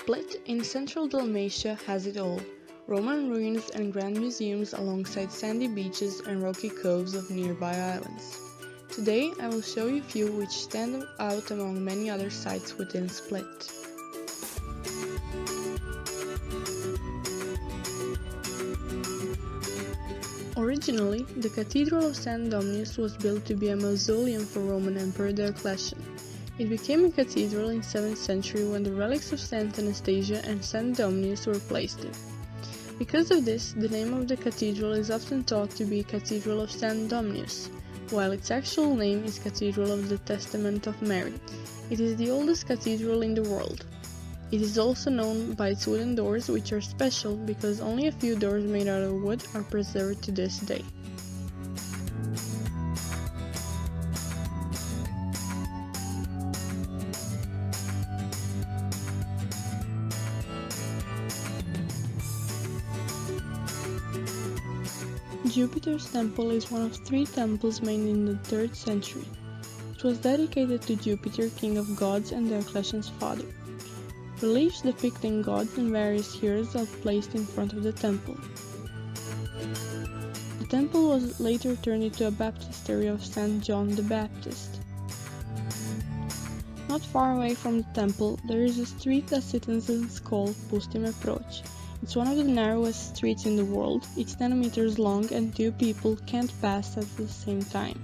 Split in central Dalmatia has it all: Roman ruins and grand museums alongside sandy beaches and rocky coves of nearby islands. Today I will show you a few which stand out among many other sites within Split. Originally, the Cathedral of St. Domnius was built to be a mausoleum for Roman Emperor Diocletian. It became a cathedral in 7th century when the relics of St. Anastasia and St. Domnius were placed there. Because of this, the name of the cathedral is often thought to be Cathedral of St. Domnius, while its actual name is Cathedral of the Testament of Mary. It is the oldest cathedral in the world. It is also known by its wooden doors, which are special because only a few doors made out of wood are preserved to this day. Jupiter's temple is one of 3 temples made in the 3rd century. It was dedicated to Jupiter, king of gods and Diocletian's father. Reliefs depicting gods and various heroes are placed in front of the temple. The temple was later turned into a baptistery of St. John the Baptist. Not far away from the temple, there is a street that citizens call Pusti me proći. It's one of the narrowest streets in the world. It's 10 meters long and 2 people can't pass at the same time.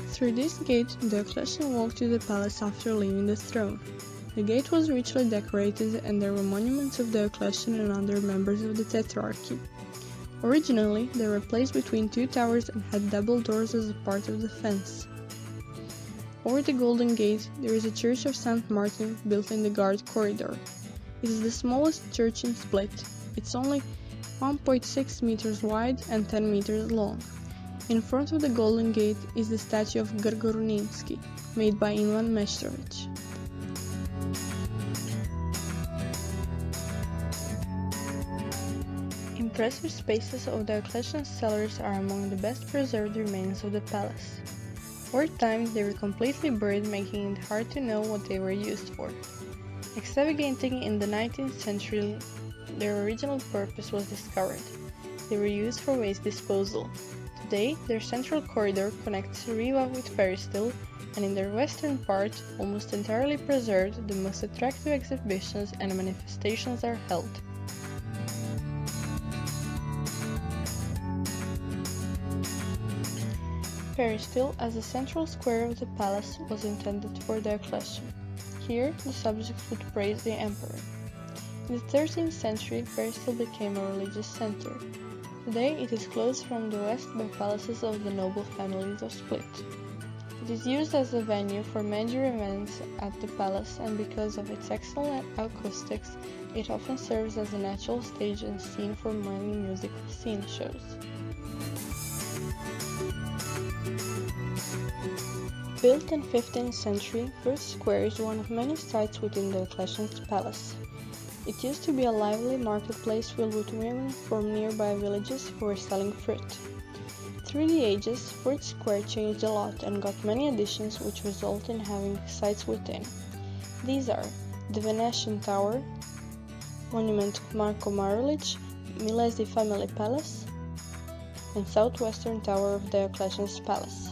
Through this gate, Diocletian walked to the palace after leaving the throne. The gate was richly decorated and there were monuments of Diocletian and other members of the Tetrarchy. Originally, they were placed between 2 towers and had double doors as a part of the fence. Over the Golden Gate, there is a church of St. Martin built in the guard corridor. It is the smallest church in Split. It's only 1.6 meters wide and 10 meters long. In front of the Golden Gate is the statue of Grgo Runimski, made by Ivan Meštrović. Impressive spaces of Diocletian's cellars are among the best preserved remains of the palace. Over time, they were completely buried, making it hard to know what they were used for. Excavating in the 19th century, their original purpose was discovered. They were used for waste disposal. Today, their central corridor connects Riva with Peristyle, and in their western part, almost entirely preserved, the most attractive exhibitions and manifestations are held. Peristyle, as the central square of the palace, was intended for Diocletian. Here, the subjects would praise the emperor. In the 13th century, Peristyle became a religious center. Today, it is closed from the west by palaces of the noble families of Split. It is used as a venue for major events at the palace, and because of its excellent acoustics, it often serves as a natural stage and scene for many musical scene shows. Built in 15th century, Fruit Square is one of many sites within Diocletian's palace. It used to be a lively marketplace filled with women from nearby villages who were selling fruit. Through the ages, Fruit Square changed a lot and got many additions which result in having sites within. These are the Venetian Tower, monument of Marko Marulić, Milesi family palace, and southwestern tower of Diocletian's palace.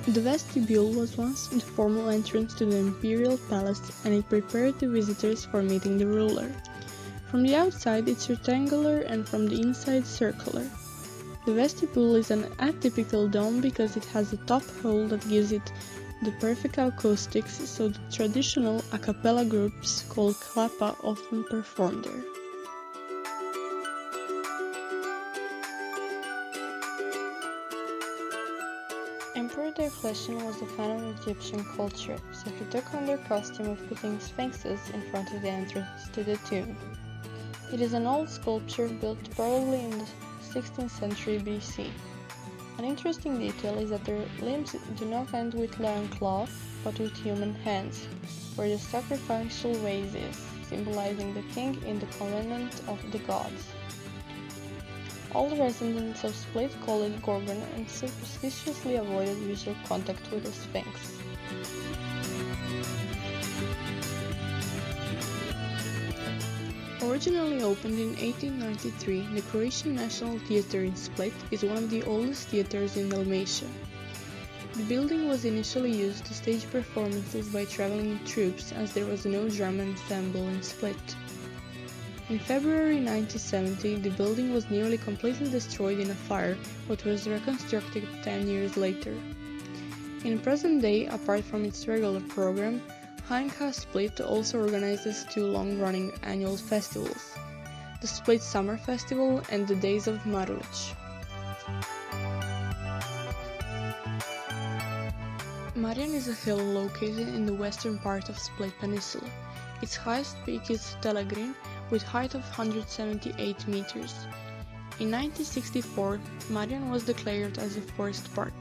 The vestibule was once the formal entrance to the imperial palace, and it prepared the visitors for meeting the ruler. From the outside it's rectangular and from the inside circular. The vestibule is an atypical dome because it has a top hole that gives it the perfect acoustics, so the traditional a cappella groups called klapa often perform there. Emperor Diocletian was a fan of Egyptian culture, so he took on their costume of putting sphinxes in front of the entrance to the tomb. It is an old sculpture built probably in the 16th century BC. An interesting detail is that their limbs do not end with lion claw, but with human hands, where the sacrificial vase is, symbolizing the king in the covenant of the gods. All the residents of Split called it Gorgon and superstitiously avoided visual contact with the Sphinx. Originally opened in 1893, the Croatian National Theatre in Split is one of the oldest theatres in Dalmatia. The building was initially used to stage performances by traveling troops as there was no drum ensemble in Split. In February 1970, the building was nearly completely destroyed in a fire, but was reconstructed 10 years later. In present day, apart from its regular program, Heinka Split also organizes two long-running annual festivals, the Split Summer Festival and the Days of Marulić. Marian is a hill located in the western part of Split Peninsula. Its highest peak is Telegrin, with height of 178 meters. In 1964, Marian was declared as a forest park.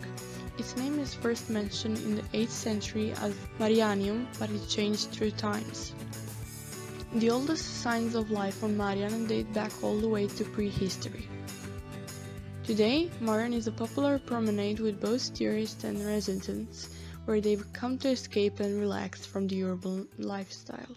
Its name is first mentioned in the 8th century as Marianium, but it changed through times. The oldest signs of life on Marian date back all the way to prehistory. Today, Marian is a popular promenade with both tourists and residents, where they've come to escape and relax from the urban lifestyle.